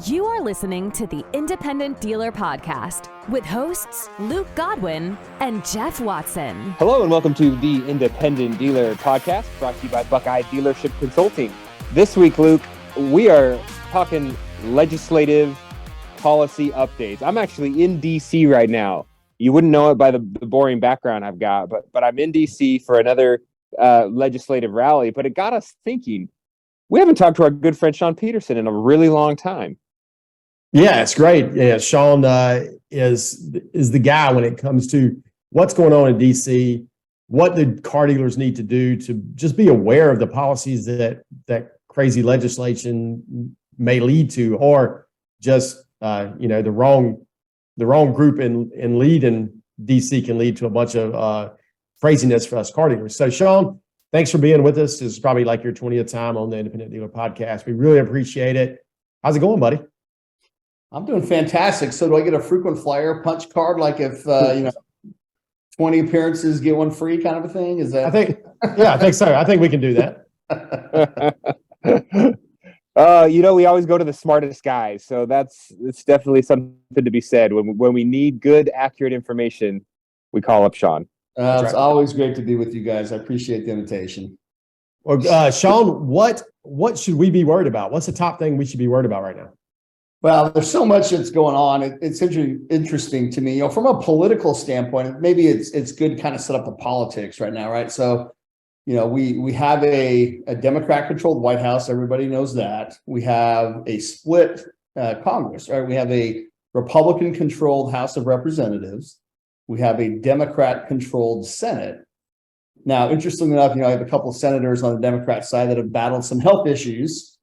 You are listening to the Independent Dealer Podcast with hosts Luke Godwin and Jeff Watson. Hello and welcome to the Independent Dealer Podcast, brought to you by Buckeye Dealership Consulting. This week, Luke, we are talking legislative policy updates. I'm actually in D.C. right now. You wouldn't know it by the boring background I've got, but I'm in D.C. for another legislative rally. But it got us thinking. We haven't talked to our good friend Shaun Peterson in a really long time. Yeah, it's great. Yeah, Shaun is the guy when it comes to what's going on in DC, what the car dealers need to do to just be aware of the policies that crazy legislation may lead to, or just the wrong group in lead in DC can lead to a bunch of craziness for us car dealers. So, Shaun, thanks for being with us. This is probably like your 20th time on the Independent Dealer Podcast. We really appreciate it. How's it going, buddy? I'm doing fantastic. So do I get a frequent flyer punch card? Like if, 20 appearances, get one free kind of a thing? Is that? I think so. I think we can do that. We always go to the smartest guys. So it's definitely something to be said. When we need good, accurate information, we call up Shaun. It's always great to be with you guys. I appreciate the invitation. Well, Shaun, what should we be worried about? What's the top thing we should be worried about right now? Well, there's so much that's going on. It's interesting to me. From a political standpoint, maybe it's good to kind of set up the politics right now, right? So, we have a Democrat-controlled White House. Everybody knows that. We have a split Congress, right? We have a Republican-controlled House of Representatives. We have a Democrat-controlled Senate. Now, interestingly enough, I have a couple of senators on the Democrat side that have battled some health issues.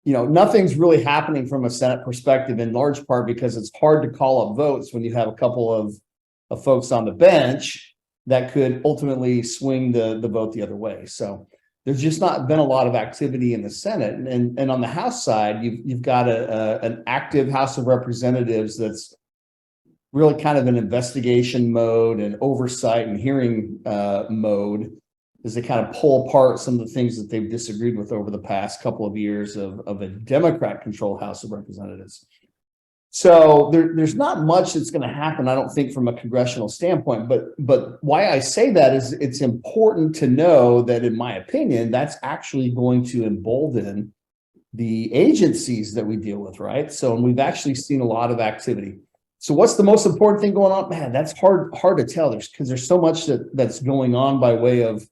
Nothing's really happening from a Senate perspective, in large part because it's hard to call up votes when you have a couple of folks on the bench that could ultimately swing the vote the other way. So there's just not been a lot of activity in the Senate. And on the House side, you've got an active House of Representatives that's really kind of an investigation mode and oversight and hearing mode, as they kind of pull apart some of the things that they've disagreed with over the past couple of years of a Democrat-controlled House of Representatives. So there's not much that's going to happen, I don't think, from a congressional standpoint. But why I say that is it's important to know that, in my opinion, that's actually going to embolden the agencies that we deal with, right? So, and we've actually seen a lot of activity. So what's the most important thing going on? Man, that's hard to tell. Because there's so much that's going on by way of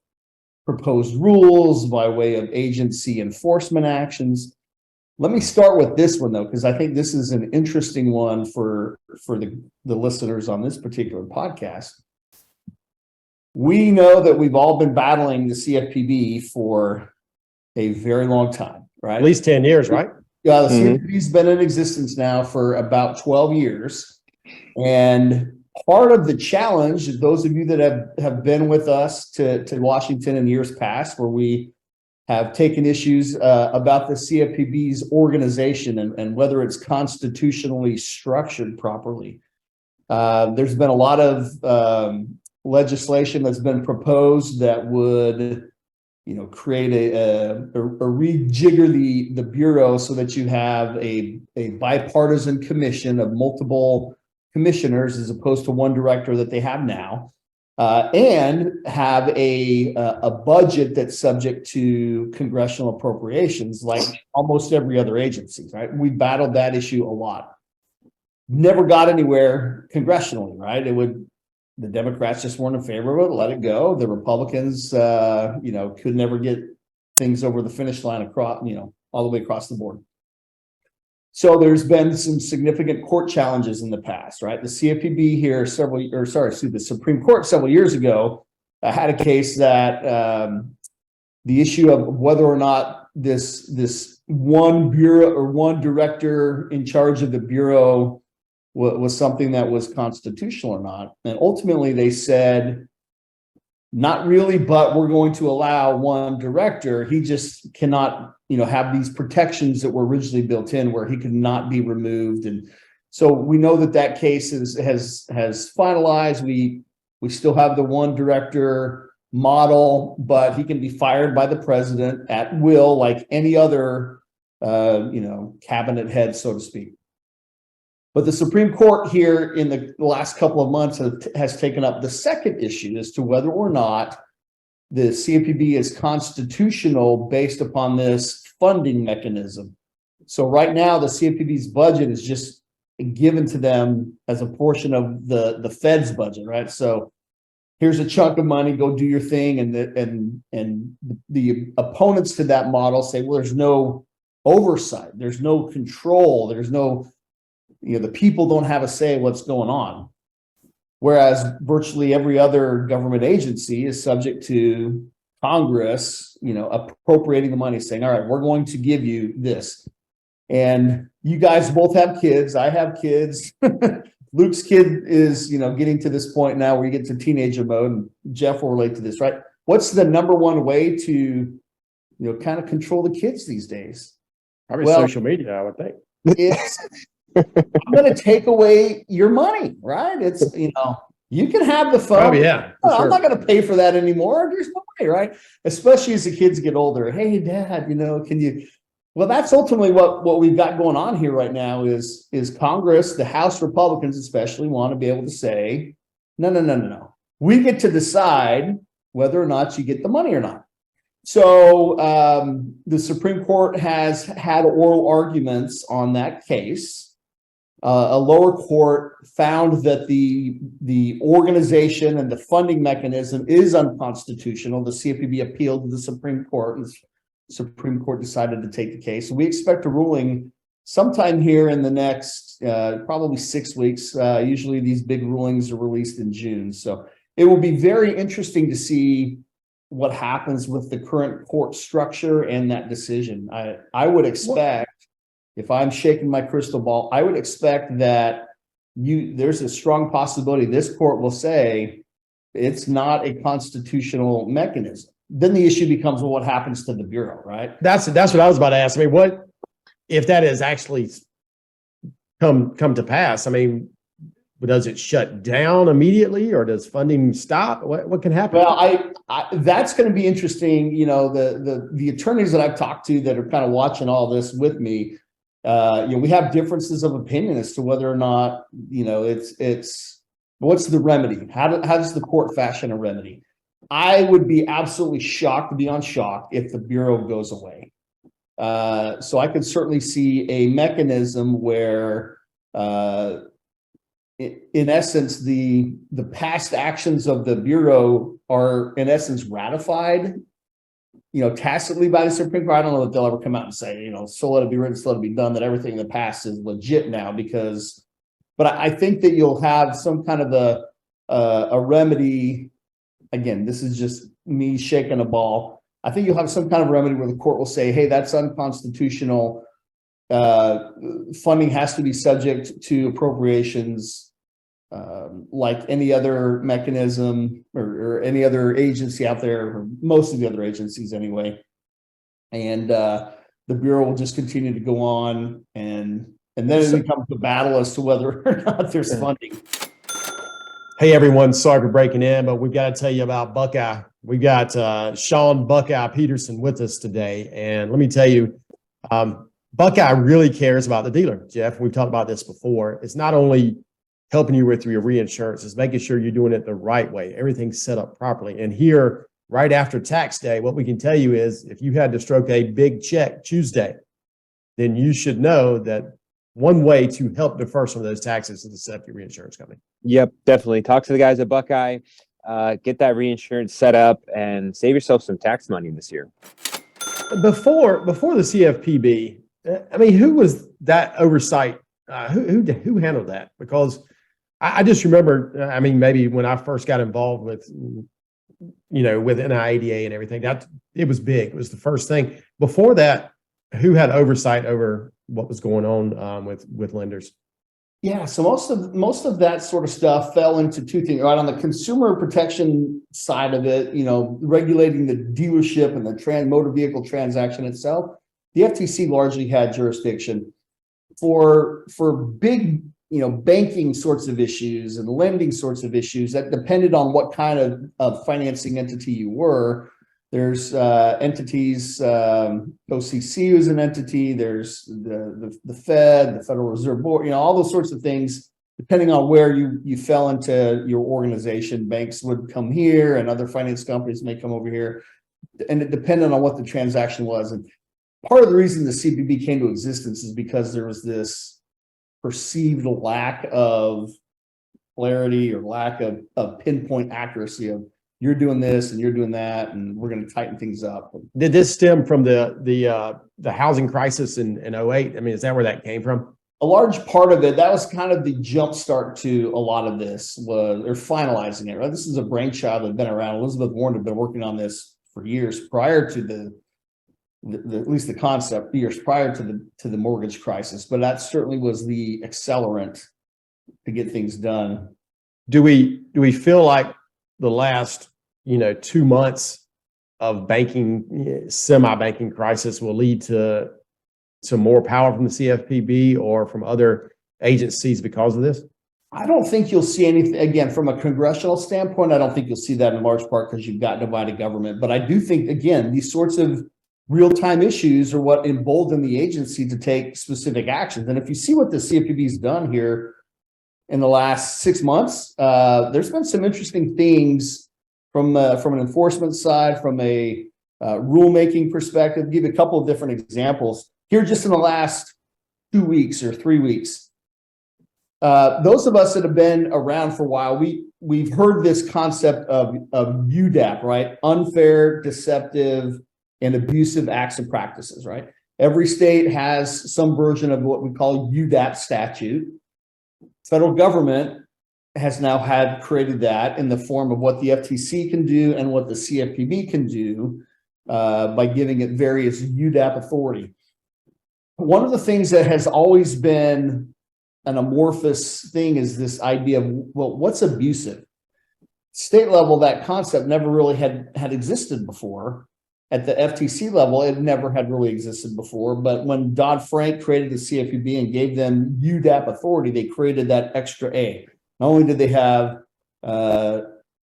proposed rules, by way of agency enforcement actions. Let me start with this one, though, because I think this is an interesting one for the listeners on this particular podcast. We know that we've all been battling the CFPB for a very long time, right? At least 10 years, right? Yeah, the CFPB's been in existence now for about 12 years. And part of the challenge, those of you that have been with us to Washington in years past, where we have taken issues about the CFPB's organization and whether it's constitutionally structured properly. There's been a lot of legislation that's been proposed that would, create a rejigger the Bureau so that you have a bipartisan commission of multiple commissioners as opposed to one director that they have now, and have a budget that's subject to congressional appropriations like almost every other agency, right? We battled that issue a lot. Never got anywhere congressionally, right? The Democrats just weren't in favor of it, let it go. The Republicans, could never get things over the finish line across, all the way across the board. So there's been some significant court challenges in the past, right? The CFPB here the Supreme Court several years ago had a case that the issue of whether or not this one bureau or one director in charge of the bureau was something that was constitutional or not. And ultimately they said, not really, but we're going to allow one director. He just cannot, have these protections that were originally built in where he could not be removed. And so we know that case has finalized. We still have the one director model, but he can be fired by the president at will, like any other cabinet head, so to speak. But the Supreme Court here in the last couple of months has taken up the second issue as to whether or not the CFPB is constitutional based upon this funding mechanism. So right now, the CFPB's budget is just given to them as a portion of the Fed's budget, right? So here's a chunk of money, go do your thing, and the opponents to that model say, well, there's no oversight, there's no control, there's no, the people don't have a say what's going on. Whereas virtually every other government agency is subject to Congress, appropriating the money, saying, all right, we're going to give you this. And you guys both have kids. I have kids. Luke's kid is, getting to this point now where you get to teenager mode, and Jeff will relate to this, right? What's the number one way to, kind of control the kids these days? Probably social media, I would think. It's I'm going to take away your money, right? It's, you can have the phone. Oh, yeah. I'm not going to pay for that anymore. There's no way, right? Especially as the kids get older. Hey, Dad, can you? Well, that's ultimately what we've got going on here right now is Congress, the House Republicans especially, want to be able to say, no. We get to decide whether or not you get the money or not. So the Supreme Court has had oral arguments on that case. A lower court found that the organization and the funding mechanism is unconstitutional. The CFPB appealed to the Supreme Court, and the Supreme Court decided to take the case. We expect a ruling sometime here in the next probably 6 weeks. Usually these big rulings are released in June. So it will be very interesting to see what happens with the current court structure and that decision. I would expect, if I'm shaking my crystal ball, I would expect that there's a strong possibility this court will say it's not a constitutional mechanism. Then the issue becomes, well, what happens to the Bureau, right? That's what I was about to ask. I mean, what if that has actually come to pass? I mean, does it shut down immediately, or does funding stop? What can happen? Well, I that's going to be interesting. The attorneys that I've talked to that are kind of watching all this with me, we have differences of opinion as to whether or not, it's what's the remedy? How does the court fashion a remedy? I would be absolutely shocked, beyond shocked, if the Bureau goes away. So I could certainly see a mechanism where, in essence, the past actions of the Bureau are, in essence, ratified, tacitly by the Supreme Court. I don't know that they'll ever come out and say, so let it be written, so let it be done, that everything in the past is legit now, but I think that you'll have some kind of a remedy. Again, this is just me shaking a ball. I think you'll have some kind of remedy where the court will say, hey, that's unconstitutional. Funding has to be subject to appropriations, like any other mechanism or any other agency out there, or most of the other agencies anyway. And the Bureau will just continue to go on, and then it becomes a battle as to whether or not there's funding. Hey, everyone, sorry for breaking in, but we've got to tell you about Buckeye. We've got Shaun Buckeye Peterson with us today. And let me tell you, Buckeye really cares about the dealer, Jeff. We've talked about this before. It's not only helping you with your reinsurance, it's making sure you're doing it the right way. Everything's set up properly. And here, right after tax day, what we can tell you is if you had to stroke a big check Tuesday, then you should know that one way to help defer some of those taxes is to set up your reinsurance company. Yep, definitely. Talk to the guys at Buckeye, get that reinsurance set up, and save yourself some tax money this year. Before the CFPB, I mean, who was that oversight? Who handled that? Because I just remember, I mean, maybe when I first got involved with, with NIADA and everything, that it was big. It was the first thing. Before that, who had oversight over what was going on with lenders? Yeah, so most of that sort of stuff fell into two things, right? On the consumer protection side of it, regulating the dealership and the motor vehicle transaction itself, the FTC largely had jurisdiction. For big, banking sorts of issues and lending sorts of issues that depended on what kind of financing entity you were. There's entities, OCC is an entity. There's the Fed, the Federal Reserve Board, all those sorts of things. Depending on where you fell into your organization, banks would come here and other finance companies may come over here. And it depended on what the transaction was. And part of the reason the CFPB came to existence is because there was this perceived lack of clarity or lack of pinpoint accuracy of you're doing this and you're doing that, and we're going to tighten things up. Did this stem from the housing crisis in 08? I mean, is that where that came from? A large part of it, that was kind of the jump start to a lot of this, was they're finalizing it, right? This is a brainchild that had been around. Elizabeth Warren had been working on this for years prior to the at least the concept, years prior to the mortgage crisis, but that certainly was the accelerant to get things done. Do we feel like the last 2 months of semi-banking crisis will lead to some more power from the CFPB or from other agencies because of this? I don't think you'll see anything, again, from a congressional standpoint, I don't think you'll see that in large part because you've got divided government. But I do think, again, these sorts of real-time issues are what embolden the agency to take specific actions. And if you see what the CFPB has done here in the last 6 months, there's been some interesting things from an enforcement side, from a rulemaking perspective. I'll give you a couple of different examples here just in the last 2 weeks or 3 weeks. Those of us that have been around for a while, we've heard this concept of UDAP, right? Unfair, deceptive, and abusive acts and practices, right? Every state has some version of what we call UDAP statute. Federal government has now created that in the form of what the FTC can do and what the CFPB can do by giving it various UDAP authority. One of the things that has always been an amorphous thing is this idea of, well, what's abusive? State level, that concept never really had existed before. At the FTC level, it never had really existed before. But when Dodd-Frank created the CFPB and gave them UDAP authority, they created that extra A. Not only did they have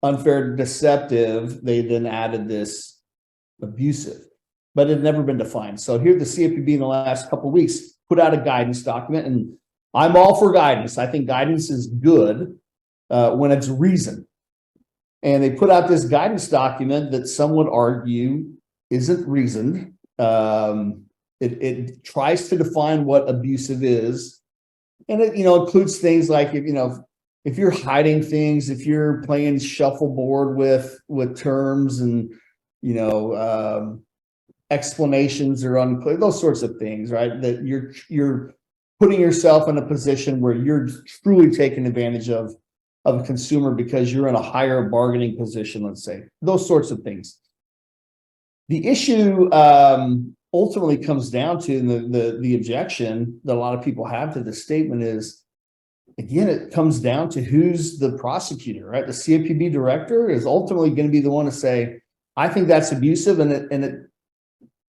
unfair, deceptive, they then added this abusive, but it had never been defined. So here the CFPB in the last couple of weeks put out a guidance document, and I'm all for guidance. I think guidance is good when it's reasoned. And they put out this guidance document that some would argue isn't reasoned. It tries to define what abusive is, and it includes things like if you're hiding things, if you're playing shuffleboard with terms and explanations are unclear, those sorts of things, right? That you're putting yourself in a position where you're truly taking advantage of a consumer because you're in a higher bargaining position, let's say, those sorts of things. The issue ultimately comes down to the objection that a lot of people have to this statement is, again, it comes down to who's the prosecutor, right? The CFPB director is ultimately going to be the one to say, I think that's abusive. And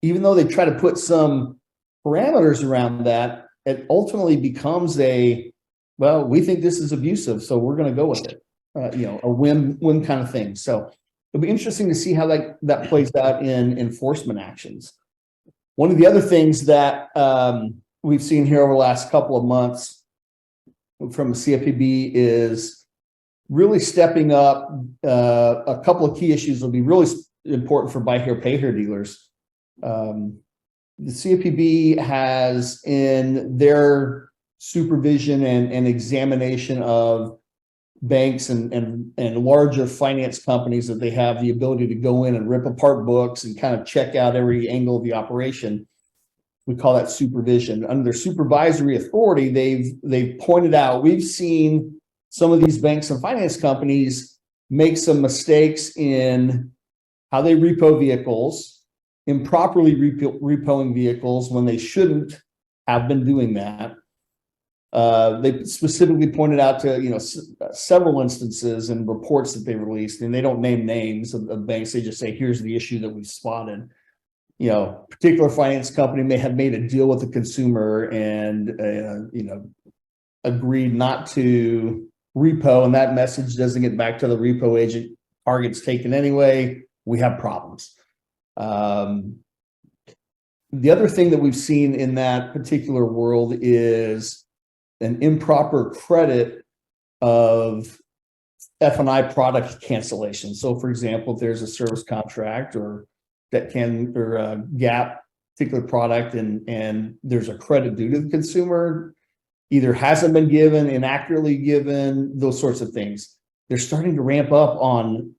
even though they try to put some parameters around that, it ultimately becomes well, we think this is abusive, so we're going to go with it, a whim kind of thing. So it'll be interesting to see how that plays out in enforcement actions. One of the other things that we've seen here over the last couple of months from the CFPB is really stepping up. A couple of key issues will be really important for buy here, pay here dealers. The CFPB has, in their supervision and examination of banks and larger finance companies, that they have the ability to go in and rip apart books and kind of check out every angle of the operation. We call that supervision. Under their supervisory authority, they've pointed out, we've seen some of these banks and finance companies make some mistakes in how they repo vehicles, improperly repoing vehicles when they shouldn't have been doing that. They specifically pointed out to several instances and reports that they released, and they don't name names of banks. They just say, here's the issue that we've spotted. Particular finance company may have made a deal with the consumer and agreed not to repo, and that message doesn't get back to the repo agent. Target's taken anyway. We have problems. The other thing that we've seen in that particular world is an improper credit of F&I product cancellation. So, for example, if there's a service contract or a gap particular product and there's a credit due to the consumer, either hasn't been given, inaccurately given, those sorts of things. They're starting to ramp up on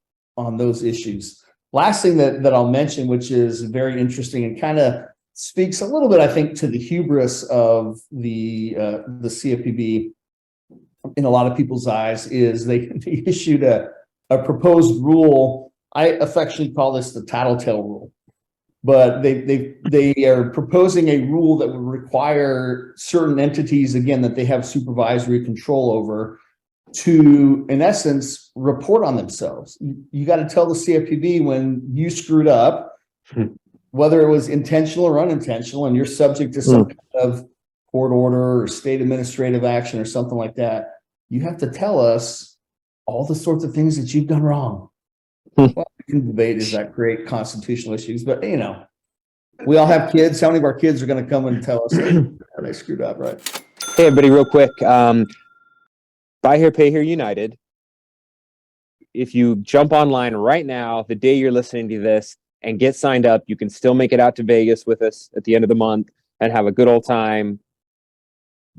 those issues. Last thing that I'll mention, which is very interesting and kind of speaks a little bit, I think, to the hubris of the CFPB in a lot of people's eyes, is they issued a proposed rule. I affectionately call this the tattletale rule, but they are proposing a rule that would require certain entities, again, that they have supervisory control over, to, in essence, report on themselves. You got to tell the CFPB when you screwed up, whether it was intentional or unintentional, and you're subject to some kind of court order or state administrative action or something like that. You have to tell us all the sorts of things that you've done wrong. Well, we can debate, does that create constitutional issues? But, we all have kids. How many of our kids are going to come and tell us how they screwed up, right? Hey, everybody, real quick. Buy Here, Pay Here United. If you jump online right now, the day you're listening to this, and get signed up, you can still make it out to Vegas with us at the end of the month and have a good old time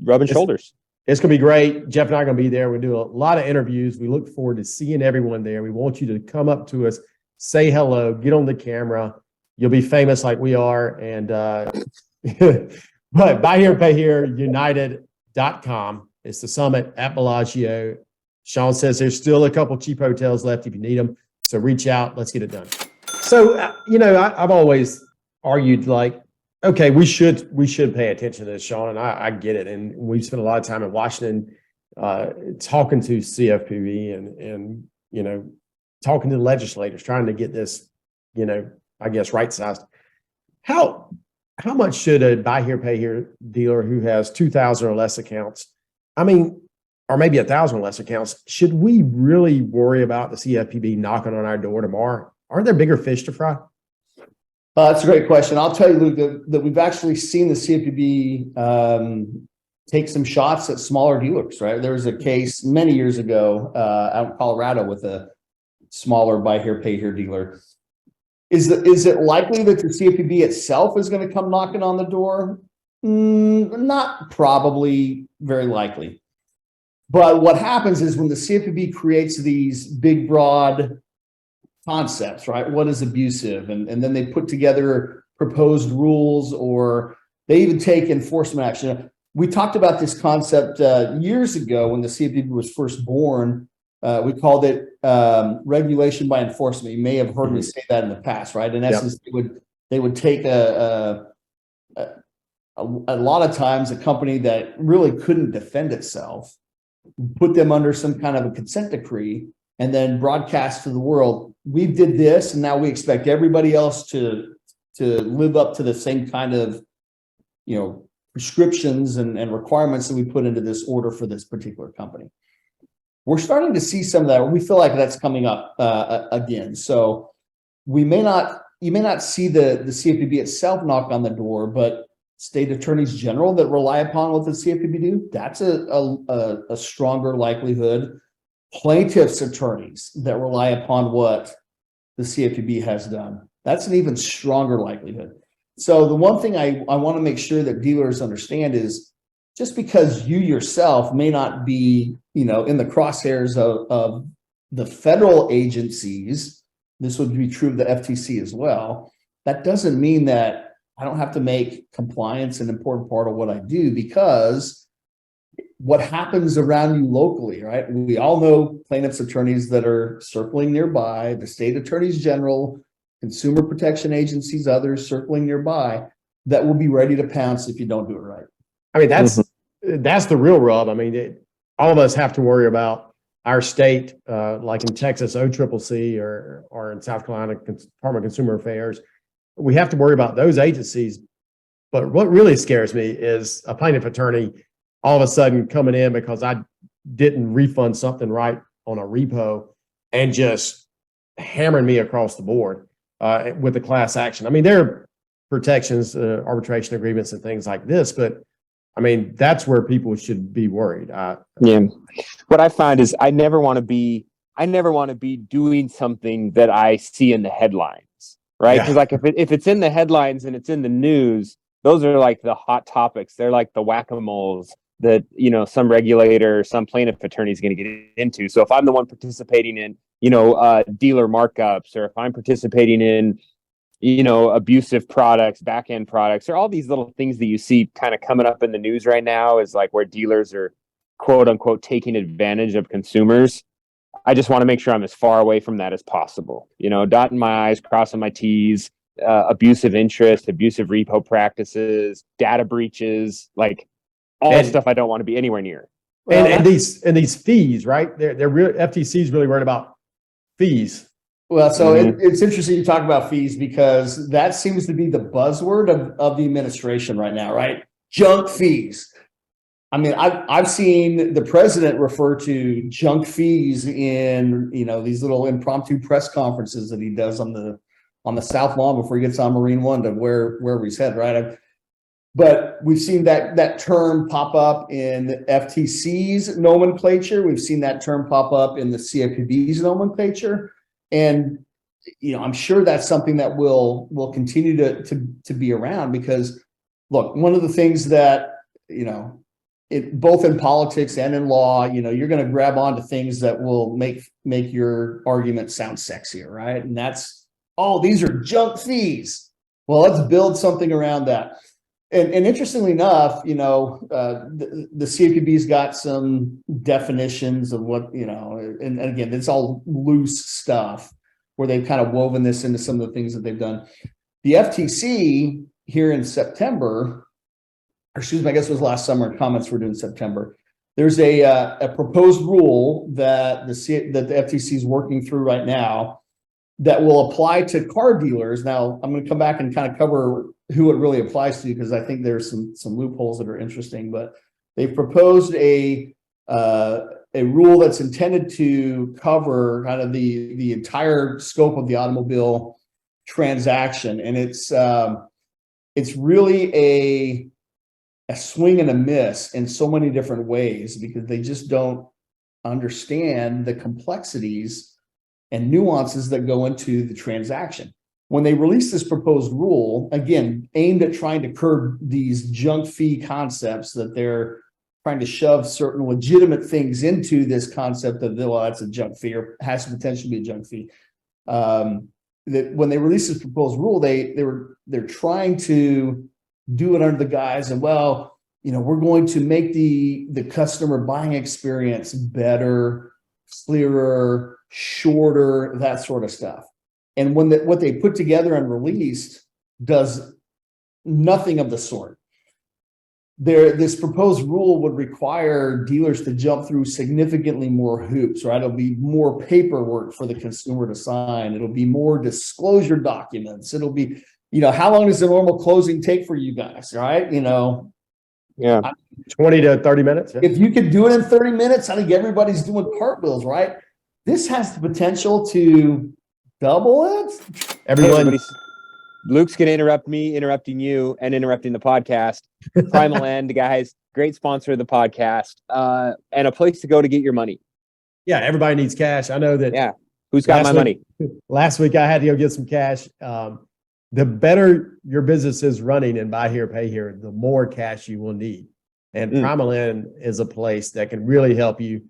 rubbing shoulders. It's going to be great. Jeff and I are going to be there. We're doing a lot of interviews. We look forward to seeing everyone there. We want you to come up to us, say hello, get on the camera. You'll be famous like we are. And but Buy Here, Pay Here United.com. It's the summit at Bellagio. Shaun says there's still a couple cheap hotels left if you need them. So reach out. Let's get it done. So, I've always argued like, okay, we should pay attention to this, Shaun, and I get it. And we've spent a lot of time in Washington talking to CFPB and talking to the legislators, trying to get this, I guess, right-sized. How much should a Buy Here, Pay Here dealer who has 2,000 or less accounts, or maybe 1,000 or less accounts, should we really worry about the CFPB knocking on our door tomorrow? Aren't there bigger fish to fry? That's a great question. I'll tell you, Luke, that we've actually seen the CFPB take some shots at smaller dealers, right? There was a case many years ago out in Colorado with a smaller Buy Here, Pay Here dealer. Is it likely that the CFPB itself is going to come knocking on the door? Not probably, very likely. But what happens is when the CFPB creates these big, broad concepts, right? What is abusive? And then they put together proposed rules, or they even take enforcement action. We talked about this concept years ago when the CFPB was first born. We called it regulation by enforcement. You may have heard me say that in the past, right? In essence, they would take a lot of times a company that really couldn't defend itself, put them under some kind of a consent decree, and then broadcast to the world, we did this, and now we expect everybody else to live up to the same kind of, prescriptions and requirements that we put into this order for this particular company. We're starting to see some of that. We feel like that's coming up again. So you may not see the CFPB itself knock on the door, but state attorneys general that rely upon what the CFPB do, that's a stronger likelihood. Plaintiffs' attorneys that rely upon what the CFPB has done, that's an even stronger likelihood. So the one thing I want to make sure that dealers understand is just because you yourself may not be, in the crosshairs of the federal agencies, this would be true of the FTC as well, that doesn't mean that I don't have to make compliance an important part of what I do, because what happens around you locally, right? We all know plaintiffs' attorneys that are circling nearby, the state attorneys general, consumer protection agencies, others circling nearby that will be ready to pounce if you don't do it right. That's the real rub. All of us have to worry about our state, like in Texas, OCCC, or in South Carolina, Department of Consumer Affairs. We have to worry about those agencies. But what really scares me is a plaintiff attorney all of a sudden coming in because I didn't refund something right on a repo and just hammering me across the board. with the class action. I mean, there are protections, arbitration agreements and things like this, but I mean, that's where people should be worried. Yeah. What I find is I never want to be doing something that I see in the headlines, right? Because like if it's in the headlines and it's in the news, those are like the hot topics. They're like the whack-a-moles that, you know, some regulator, some plaintiff attorney is going to get into. So if I'm the one participating in, you know, dealer markups, or if I'm participating in, you know, abusive products, back-end products, or all these little things that you see kind of coming up in the news right now, is like where dealers are quote unquote taking advantage of consumers. I just want to make sure I'm as far away from that as possible. You know, dotting my I's, crossing my T's, abusive interest, abusive repo practices, data breaches, like all stuff I don't want to be anywhere near. And these fees, right? They're real. FTC is really worried about fees. Well, so it's interesting you talk about fees, because that seems to be the buzzword of the administration right now, right? Junk fees. I mean, I've seen the president refer to junk fees in, you know, these little impromptu press conferences that he does on the South Lawn before he gets on Marine One to wherever he's headed, right? But we've seen that term pop up in the FTC's nomenclature. We've seen that term pop up in the CFPB's nomenclature. And, you know, I'm sure that's something that will continue to be around, because look, one of the things that, you know, both in politics and in law, you know, you're going to grab onto things that will make your argument sound sexier, right? And that's, oh, these are junk fees. Well, let's build something around that. And interestingly enough, you know, the CFPB's got some definitions of what, you know, and again, it's all loose stuff where they've kind of woven this into some of the things that they've done. The FTC here in September, or excuse me, I guess it was last summer, comments were due in September. There's a proposed rule that the FTC is working through right now that will apply to car dealers. Now, I'm going to come back and kind of cover who it really applies to, because I think there's some loopholes that are interesting. But they've proposed a rule that's intended to cover kind of the entire scope of the automobile transaction, and it's really a swing and a miss in so many different ways, because they just don't understand the complexities and nuances that go into the transaction. When they released this proposed rule, again, aimed at trying to curb these junk fee concepts, that they're trying to shove certain legitimate things into this concept of, well, that's a junk fee, or has the potential to be a junk fee. That when they released this proposed rule, they're trying to do it under the guise of, well, you know, we're going to make the customer buying experience better, clearer, shorter, that sort of stuff. And when what they put together and released does nothing of the sort. This proposed rule would require dealers to jump through significantly more hoops, right? It'll be more paperwork for the consumer to sign. It'll be more disclosure documents. It'll be, you know, how long does the normal closing take for you guys, right? You know, yeah, 20 to 30 minutes. Yeah. If you could do it in 30 minutes, I think everybody's doing cartwheels, right? This has the potential to double it. Luke's going to interrupt me, interrupting you, and interrupting the podcast. Primal End, guys, great sponsor of the podcast, and a place to go to get your money. Yeah, everybody needs cash. I know that. Yeah, who's got my money? Last week I had to go get some cash. The better your business is running and buy here, pay here, the more cash you will need. And Primal End is a place that can really help you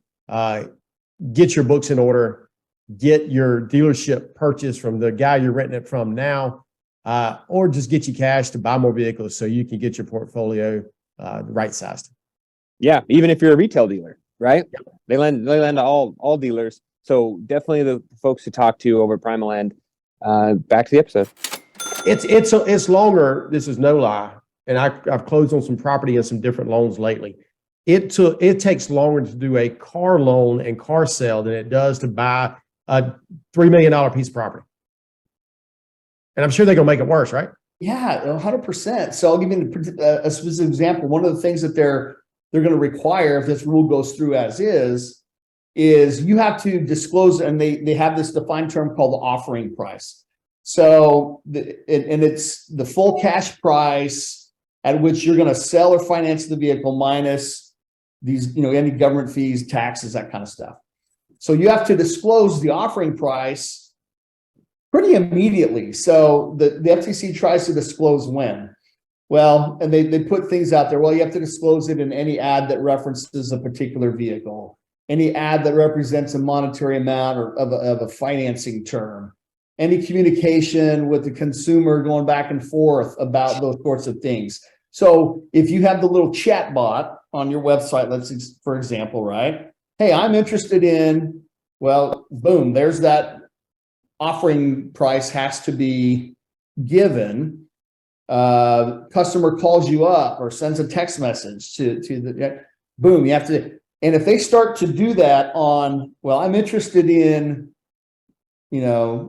get your books in order, get your dealership purchase from the guy you're renting it from now, or just get you cash to buy more vehicles so you can get your portfolio right sized. Yeah, even if you're a retail dealer, right? Yep. They lend to all dealers. So definitely the folks to talk to over at Primal End. Back to the episode. It's longer. This is no lie, and I've closed on some property and some different loans lately. It takes longer to do a car loan and car sale than it does to buy a $3 million piece of property. And I'm sure they're going to make it worse, right? Yeah, 100%. So I'll give you a specific example. One of the things that they're going to require if this rule goes through as is you have to disclose, and they have this defined term called the offering price. So it's the full cash price at which you're going to sell or finance the vehicle minus these, any government fees, taxes, that kind of stuff. So you have to disclose the offering price pretty immediately. So the FTC tries to disclose when. Well, and they put things out there. Well, you have to disclose it in any ad that references a particular vehicle, any ad that represents a monetary amount or of a financing term, any communication with the consumer going back and forth about those sorts of things. So if you have the little chat bot on your website, for example, right? Hey, I'm interested in, well, boom, there's that offering price has to be given. Customer calls you up or sends a text message to the, boom, you have to, and if they start to do that on, well, I'm interested in, a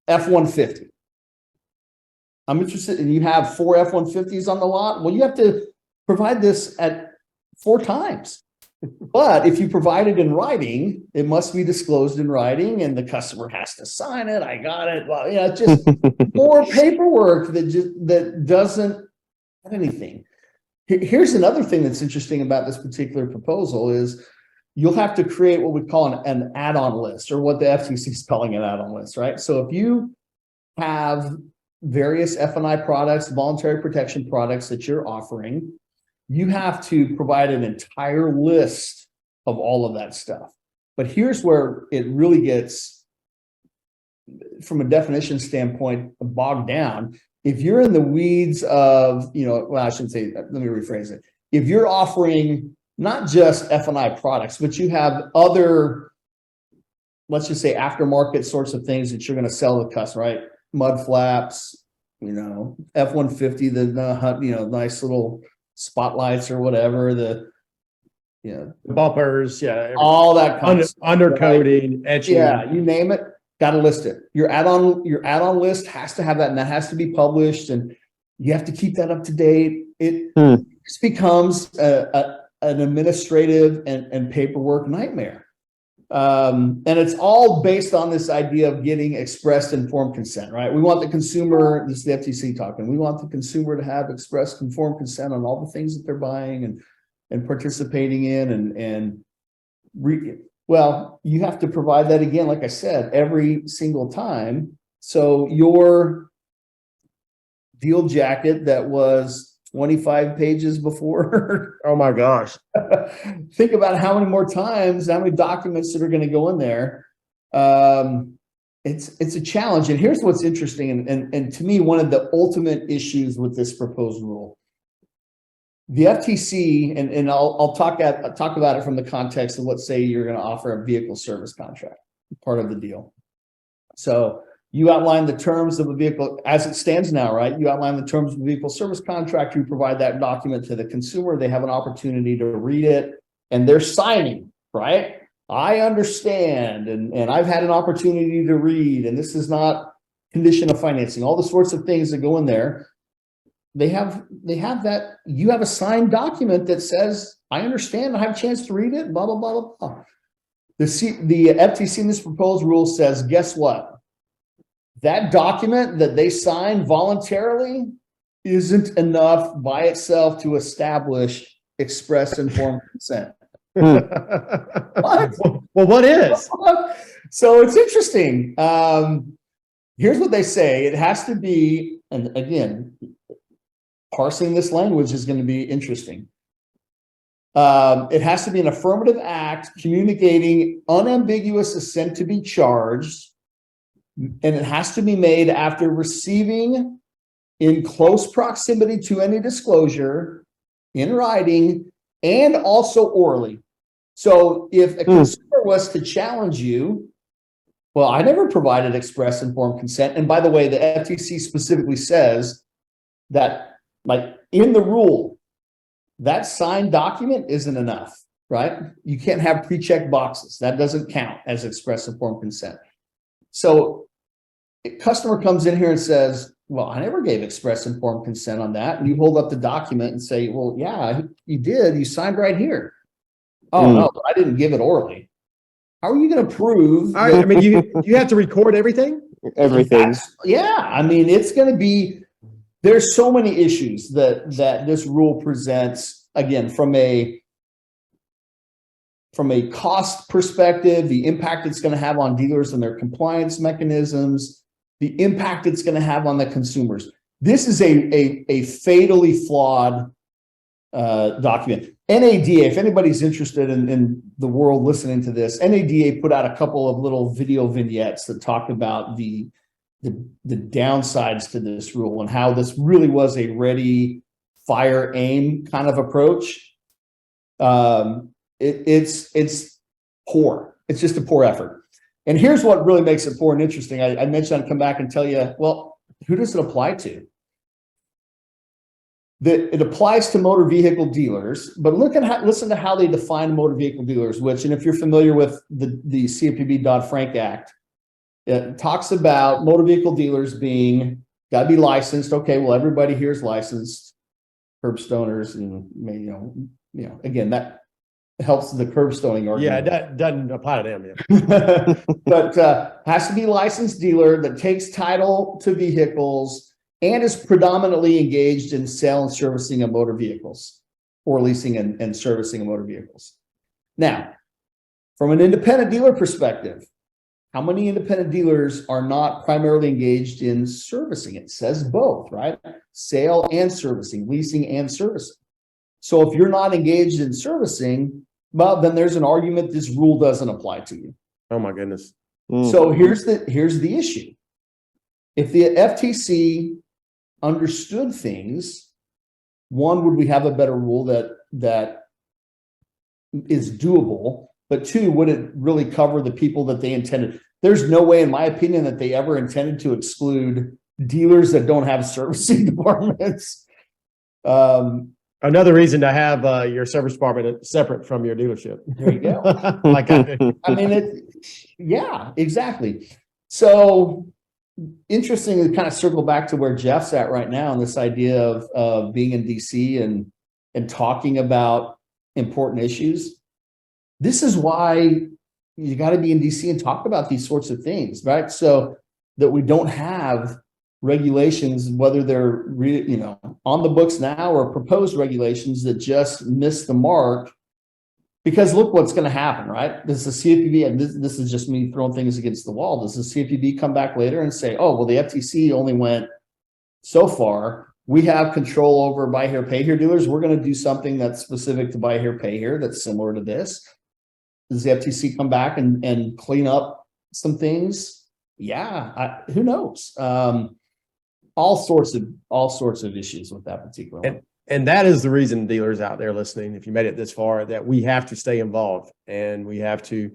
F-150. I'm interested, and you have 4 F-150s on the lot. Well, you have to provide this at 4 times. But if you provide it in writing, it must be disclosed in writing, and the customer has to sign it. I got it. Well, it's just more paperwork that doesn't have anything. Here's another thing that's interesting about this particular proposal is you'll have to create what we call an add-on list, or what the FTC is calling an add-on list, right? So if you have various F&I products, voluntary protection products that you're offering, you have to provide an entire list of all of that stuff. But here's where it really gets, from a definition standpoint, bogged down. If you're in the weeds of, well, I shouldn't say that, let me rephrase it. If you're offering not just F&I products, but you have other, let's just say aftermarket sorts of things that you're going to sell to the customer, right? Mud flaps, F-150, the nice little spotlights or whatever, the bumpers, all that kind of stuff, undercoating, etching. Yeah, you name it, got to list it. Your add-on list has to have that, and that has to be published, and you have to keep that up to date. It just becomes an administrative and paperwork nightmare. And it's all based on this idea of getting expressed informed consent, right? We want the consumer, this is the FTC talking, we want the consumer to have expressed informed consent on all the things that they're buying and participating in, well, you have to provide that again, like I said, every single time. So your deal jacket that was 25 pages before. Oh my gosh. Think about how many more times, how many documents that are going to go in there. It's a challenge. And here's what's interesting. And to me, one of the ultimate issues with this proposed rule, the FTC, and I'll talk about it from the context of, let's say you're going to offer a vehicle service contract, part of the deal. So you outline the terms of a vehicle as it stands now, right? You outline the terms of the vehicle service contract. You provide that document to the consumer. They have an opportunity to read it, and they're signing, right? I understand, and I've had an opportunity to read, and this is not condition of financing. All the sorts of things that go in there. They have that. You have a signed document that says, I understand. I have a chance to read it. Blah blah blah blah blah. The FTC in this proposed rule says, guess what? That document that they signed voluntarily isn't enough by itself to establish express informed consent. What? Well, what is? So it's interesting. Here's what they say. It has to be, and again, parsing this language is going to be interesting. It has to be an affirmative act communicating unambiguous assent to be charged, and it has to be made after receiving in close proximity to any disclosure in writing and also orally. So if a consumer was to challenge you, well, I never provided express informed consent. And by the way, the FTC specifically says that, like in the rule, that signed document isn't enough, right? You can't have pre-checked boxes. That doesn't count as express informed consent. So a customer comes in here and says, well, I never gave express informed consent on that. And you hold up the document and say, well, yeah, you did. You signed right here. Oh, no, but I didn't give it orally. How are you going to prove? All right, I mean, you have to record everything? Everything. Yeah, I mean, it's going to be. There's so many issues that this rule presents. Again, from a cost perspective, the impact it's going to have on dealers and their compliance mechanisms, the impact it's going to have on the consumers. This is a fatally flawed document. NADA, if anybody's interested in the world listening to this, NADA put out a couple of little video vignettes that talk about the downsides to this rule and how this really was a ready, fire, aim kind of approach. It's poor. It's just a poor effort. And here's what really makes it poor and interesting. I mentioned I'd come back and tell you, well, who does it apply to? It applies to motor vehicle dealers, but listen to how they define motor vehicle dealers, which, and if you're familiar with the CFPB Dodd-Frank Act, it talks about motor vehicle dealers being, got to be licensed. Okay, well, everybody here is licensed, curbstoners, and again, that helps the curbstoning argument. Yeah, that doesn't apply to them yet. But has to be licensed dealer that takes title to vehicles and is predominantly engaged in sale and servicing of motor vehicles, or leasing and servicing of motor vehicles. Now, from an independent dealer perspective, how many independent dealers are not primarily engaged in servicing? It says both, right? Sale and servicing, leasing and servicing. So if you're not engaged in servicing, well, then there's an argument this rule doesn't apply to you. Oh my goodness. So here's the issue. If the FTC understood things, one, would we have a better rule that is doable? But two, would it really cover the people that they intended? There's no way, in my opinion, that they ever intended to exclude dealers that don't have servicing departments. Another reason to have your service department separate from your dealership. There you go. Like I do. I mean, yeah, exactly. So interesting to kind of circle back to where Jeff's at right now, and this idea of being in DC and talking about important issues. This is why you got to be in DC and talk about these sorts of things, right? So that we don't have regulations, whether they're on the books now or proposed regulations, that just miss the mark. Because look what's going to happen, right? Does the CFPB, and this is just me throwing things against the wall, does the CFPB come back later and say, oh, well, the FTC only went so far. We have control over buy here, pay here dealers. We're going to do something that's specific to buy here, pay here that's similar to this. Does the FTC come back and clean up some things? Yeah, who knows? All sorts of issues with that particular one. And that is the reason, dealers out there listening, if you made it this far, that we have to stay involved and we have to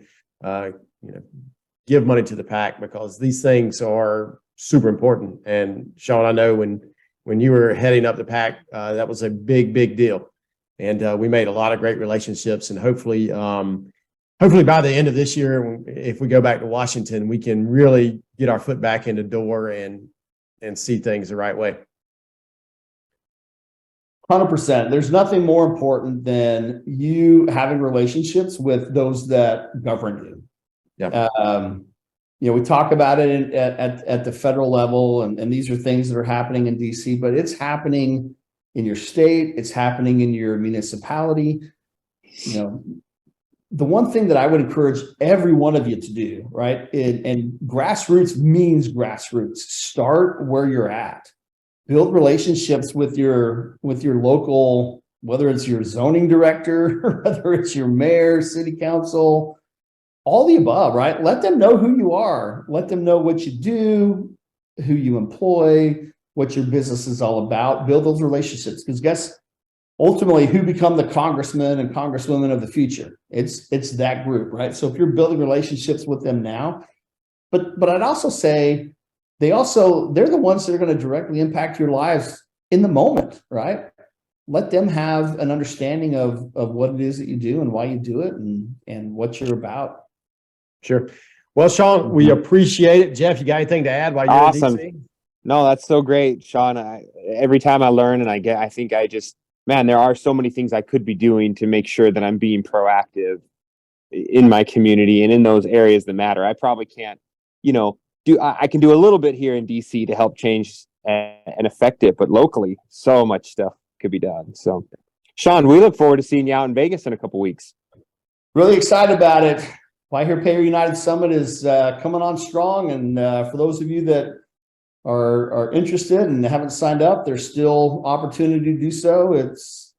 give money to the PAC, because these things are super important. And Shaun, I know when you were heading up the PAC, that was a big deal. And we made a lot of great relationships, and hopefully by the end of this year, if we go back to Washington, we can really get our foot back in the door and see things the right way. 100%. There's nothing more important than you having relationships with those that govern you. Yeah. We talk about it at the federal level, and these are things that are happening in DC, but it's happening in your state. It's happening in your municipality. The one thing that I would encourage every one of you to do, right? And grassroots means grassroots. Start where you're at. Build relationships with your local, whether it's your zoning director, or whether it's your mayor, city council, all the above, right? Let them know who you are. Let them know what you do, who you employ, what your business is all about. Build those relationships, because ultimately, who become the congressmen and congresswomen of the future? It's that group, right? So if you're building relationships with them now, but I'd also say they're the ones that are going to directly impact your lives in the moment, right? Let them have an understanding of what it is that you do and why you do it and what you're about. Sure. Well, Shaun, we appreciate it. Jeff, you got anything to add while you're Awesome. in DC? No, that's so great, Shaun. Every time I learn man, there are so many things I could be doing to make sure that I'm being proactive in my community and in those areas that matter. I probably can't, I can do a little bit here in DC to help change and affect it, but locally, so much stuff could be done. So, Shaun, we look forward to seeing you out in Vegas in a couple weeks. Really excited about it. I hear Payer United Summit is coming on strong, and for those of you that are interested and haven't signed up, there's still opportunity to do so. It's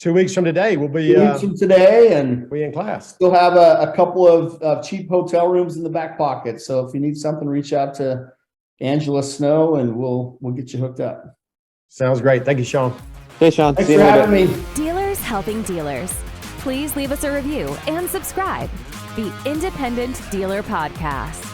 2 weeks from today, we'll be 2 weeks from today, and we in class. Still have a couple of cheap hotel rooms in the back pocket. So if you need something, reach out to Angela Snow, and we'll get you hooked up. Sounds great. Thank you, Shaun. Hey, Shaun. Thanks for having me. Dealers helping dealers. Please leave us a review and subscribe. The Independent Dealer Podcast.